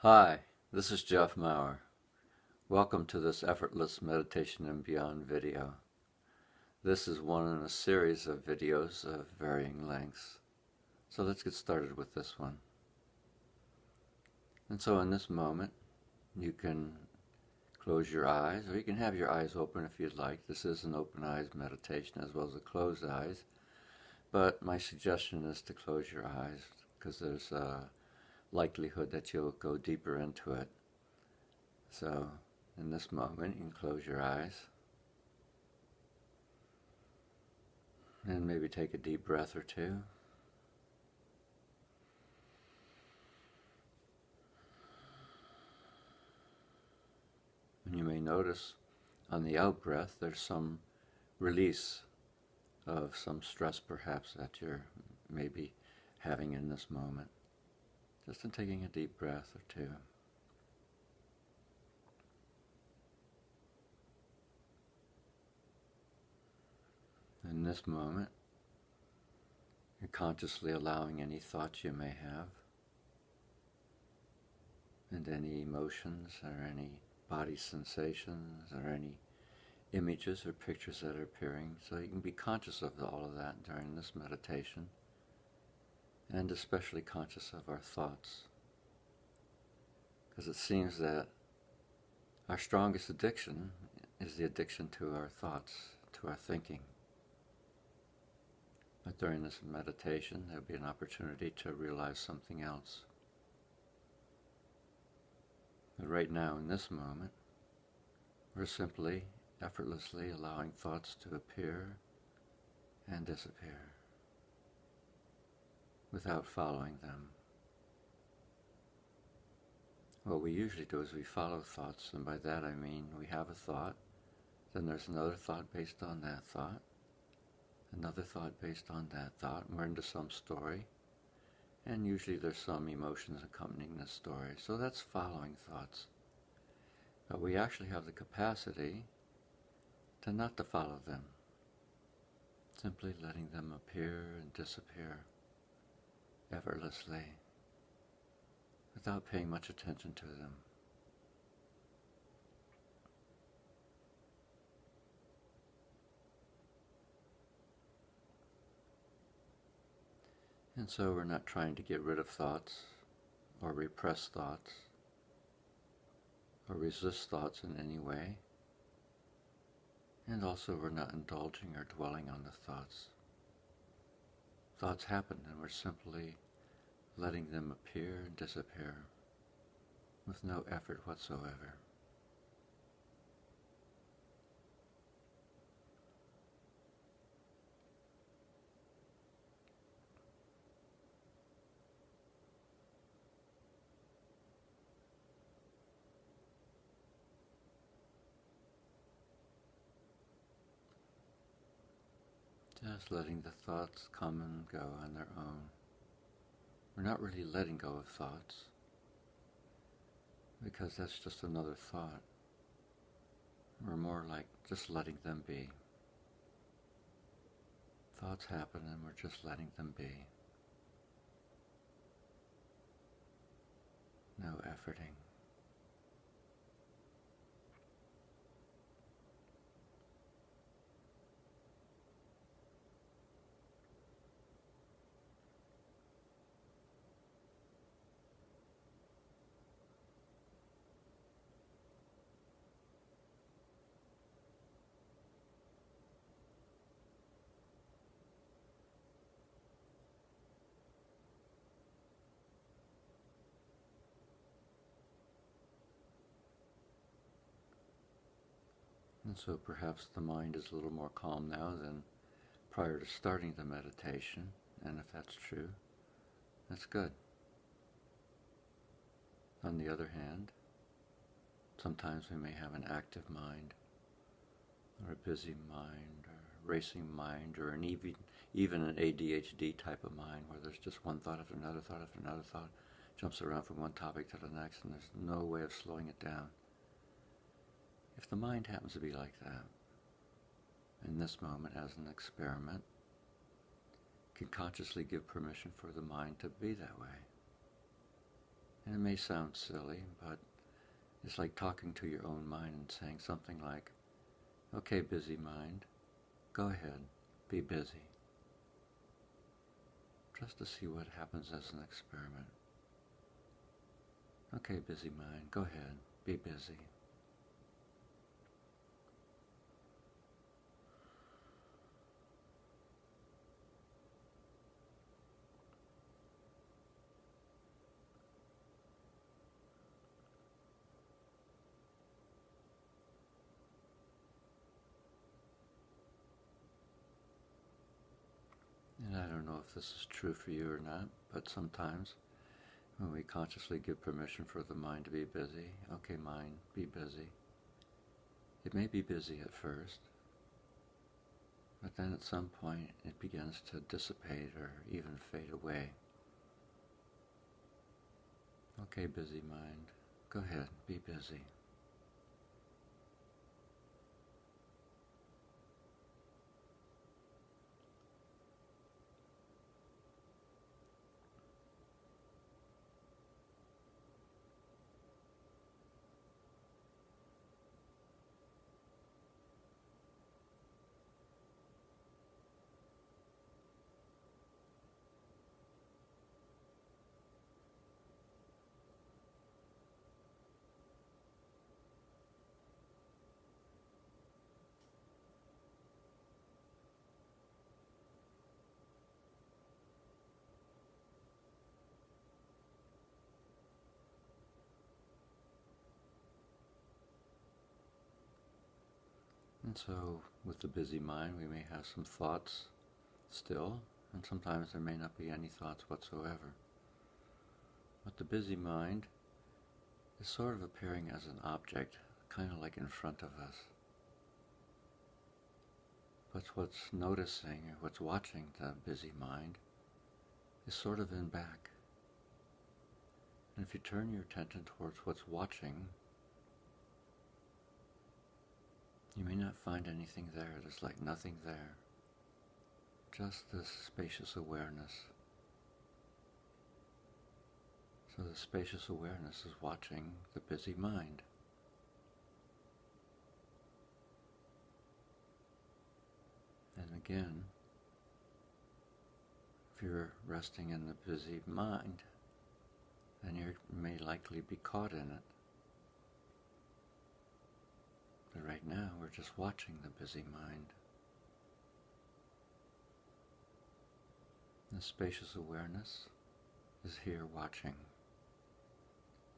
Hi, this is Jeff Maurer. Welcome to this Effortless Meditation and Beyond video. This is one in a series of videos of varying lengths. So let's get started with this one. And so in this moment, you can close your eyes, or you can have your eyes open if you'd like. This is an open eyes meditation as well as a closed eyes. But my suggestion is to close your eyes because there's a likelihood that you'll go deeper into it. So in this moment, you can close your eyes and maybe take a deep breath or two. And you may notice on the out breath there's some release of some stress perhaps that you're maybe having in this moment. Just in taking a deep breath or two. In this moment, you're consciously allowing any thoughts you may have, and any emotions or any body sensations or any images or pictures that are appearing, so you can be conscious of all of that during this meditation, and especially conscious of our thoughts. Because it seems that our strongest addiction is the addiction to our thoughts, to our thinking. But during this meditation, there'll be an opportunity to realize something else. But right now, in this moment, we're simply, effortlessly allowing thoughts to appear and disappear without following them. What we usually do is we follow thoughts, and by that I mean we have a thought, then there's another thought based on that thought, another thought based on that thought, and we're into some story, and usually there's some emotions accompanying this story. So that's following thoughts. But we actually have the capacity to not to follow them, simply letting them appear and disappear effortlessly without paying much attention to them. And so we're not trying to get rid of thoughts or repress thoughts or resist thoughts in any way. And also we're not indulging or dwelling on the thoughts. Thoughts happen and we're simply letting them appear and disappear with no effort whatsoever. Just letting the thoughts come and go on their own. We're not really letting go of thoughts, because that's just another thought. We're more like just letting them be. Thoughts happen and we're just letting them be. No efforting. And so perhaps the mind is a little more calm now than prior to starting the meditation, and if that's true, that's good. On the other hand, sometimes we may have an active mind, or a busy mind, or a racing mind, or even an ADHD type of mind where there's just one thought after another thought after another thought, jumps around from one topic to the next, and there's no way of slowing it down. If the mind happens to be like that, in this moment as an experiment, can consciously give permission for the mind to be that way. And it may sound silly, but it's like talking to your own mind and saying something like, okay, busy mind, go ahead, be busy. Just to see what happens as an experiment. Okay, busy mind, go ahead, be busy. And I don't know if this is true for you or not, but sometimes when we consciously give permission for the mind to be busy, okay, mind, be busy. It may be busy at first, but then at some point it begins to dissipate or even fade away. Okay, busy mind, go ahead, be busy. And so with the busy mind we may have some thoughts still, and sometimes there may not be any thoughts whatsoever. But the busy mind is sort of appearing as an object, kind of like in front of us. But what's noticing or what's watching the busy mind is sort of in back. And if you turn your attention towards what's watching, you may not find anything there. There's like nothing there. Just this spacious awareness. So the spacious awareness is watching the busy mind. And again, if you're resting in the busy mind, then you may likely be caught in it. But right now, we're just watching the busy mind. The spacious awareness is here watching.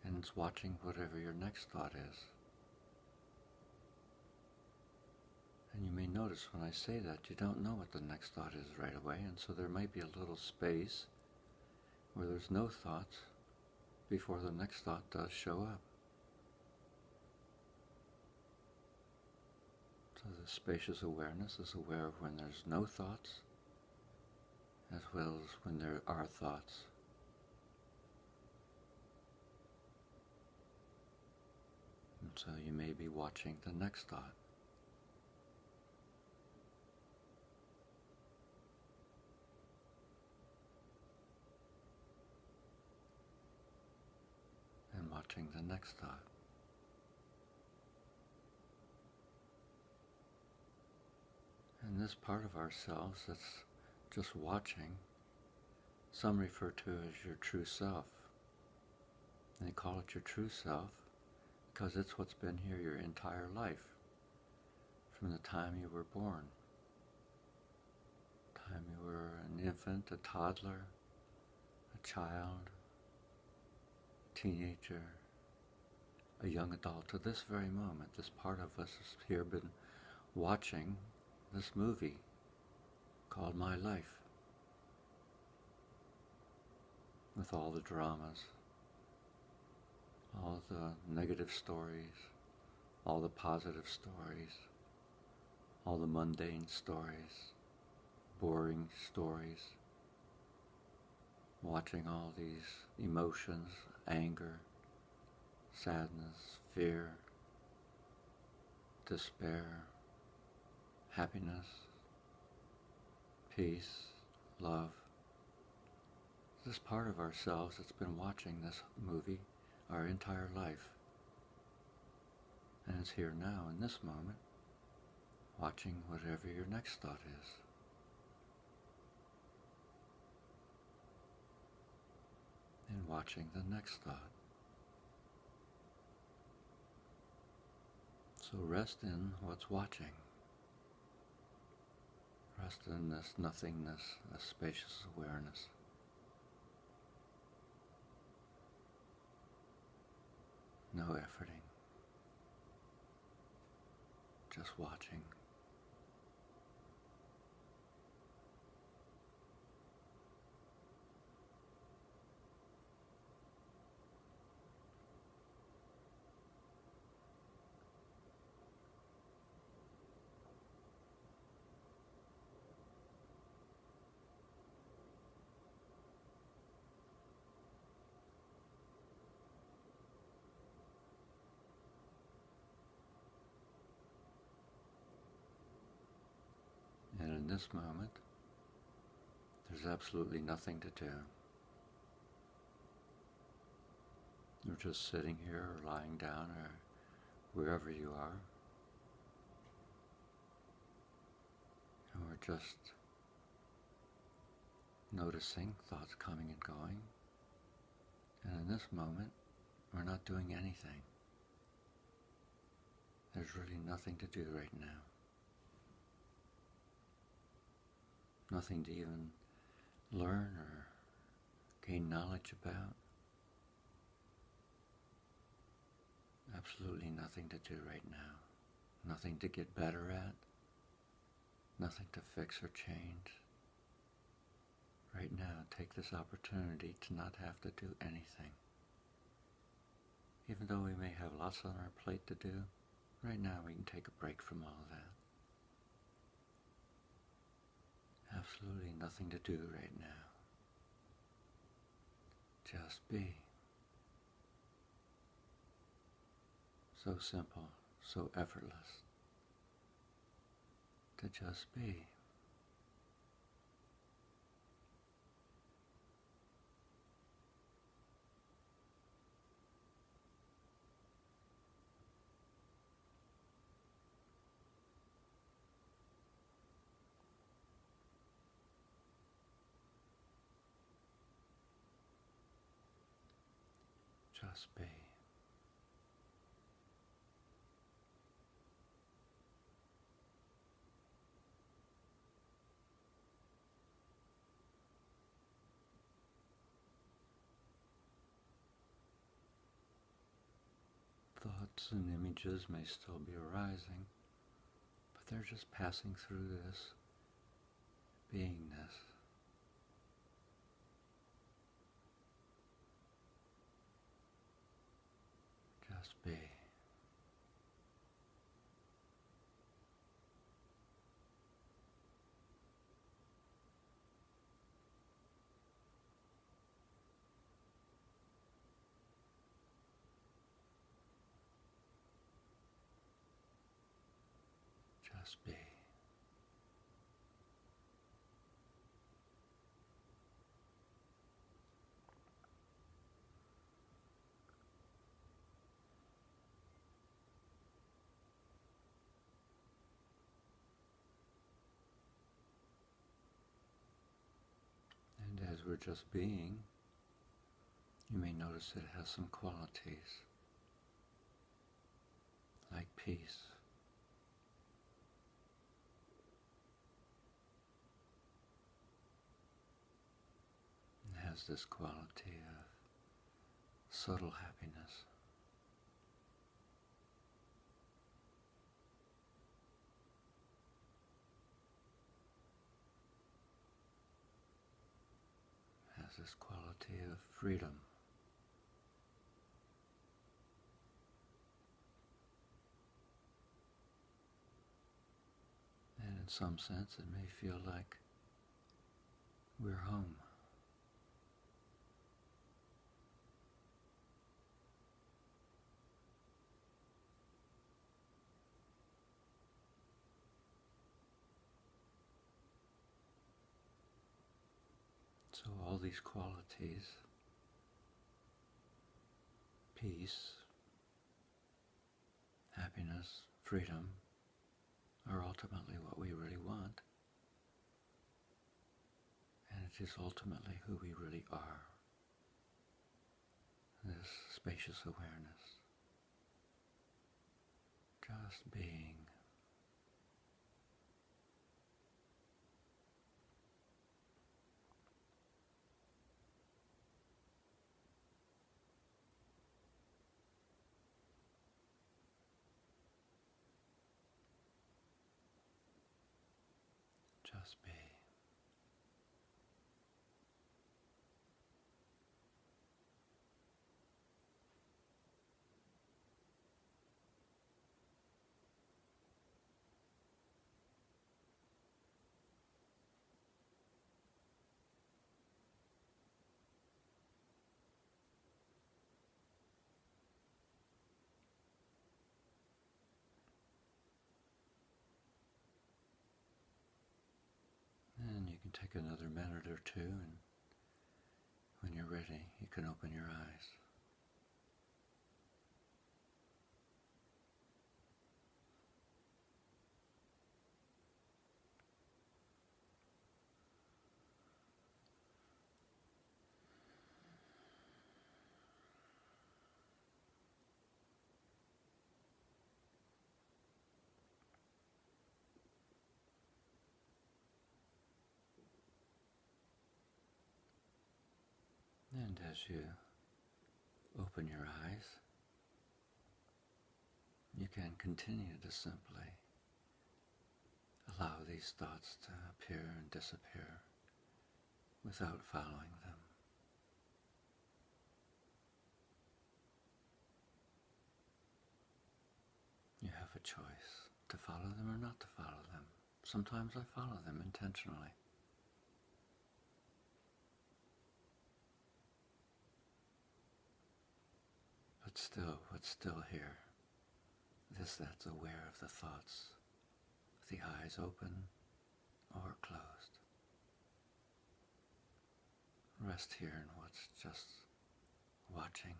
And it's watching whatever your next thought is. And you may notice when I say that, you don't know what the next thought is right away, and so there might be a little space where there's no thoughts before the next thought does show up. So the spacious awareness is aware of when there's no thoughts, as well as when there are thoughts. And so you may be watching the next thought. And watching the next thought. And this part of ourselves that's just watching, some refer to as your true self. And they call it your true self because it's what's been here your entire life, from the time you were born. Time you were an infant, a toddler, a child, a teenager, a young adult. To this very moment, this part of us has here been watching this movie called My Life, with all the dramas, all the negative stories, all the positive stories, all the mundane stories, boring stories, watching all these emotions, anger, sadness, fear, despair, happiness, peace, love, This part of ourselves that's been watching this movie our entire life. And it's here now in this moment, watching whatever your next thought is. And watching the next thought. So rest in what's watching. Rest in this nothingness, a spacious awareness. No efforting. Just watching. And in this moment, there's absolutely nothing to do. You're just sitting here or lying down or wherever you are. And we're just noticing thoughts coming and going. And in this moment, we're not doing anything. There's really nothing to do right now. Nothing to even learn or gain knowledge about. Absolutely nothing to do right now. Nothing to get better at. Nothing to fix or change. Right now, take this opportunity to not have to do anything. Even though we may have lots on our plate to do, right now we can take a break from all of that. Absolutely nothing to do right now. Just be. So simple, so effortless. To just be. Just be. Thoughts and images may still be arising, but they're just passing through this beingness. Just be. Just be. And as we're just being, you may notice it has some qualities, like peace. It has this quality of subtle happiness. It has this quality of freedom. And in some sense, it may feel like we're home. So all these qualities, peace, happiness, freedom, are ultimately what we really want. And it is ultimately who we really are. This spacious awareness. Just being. Just be. And you can take another minute or two, and when you're ready, you can open your eyes. And as you open your eyes, you can continue to simply allow these thoughts to appear and disappear without following them. You have a choice to follow them or not to follow them. Sometimes I follow them intentionally. But still, what's still here, this that's aware of the thoughts, with the eyes open or closed. Rest here in what's just watching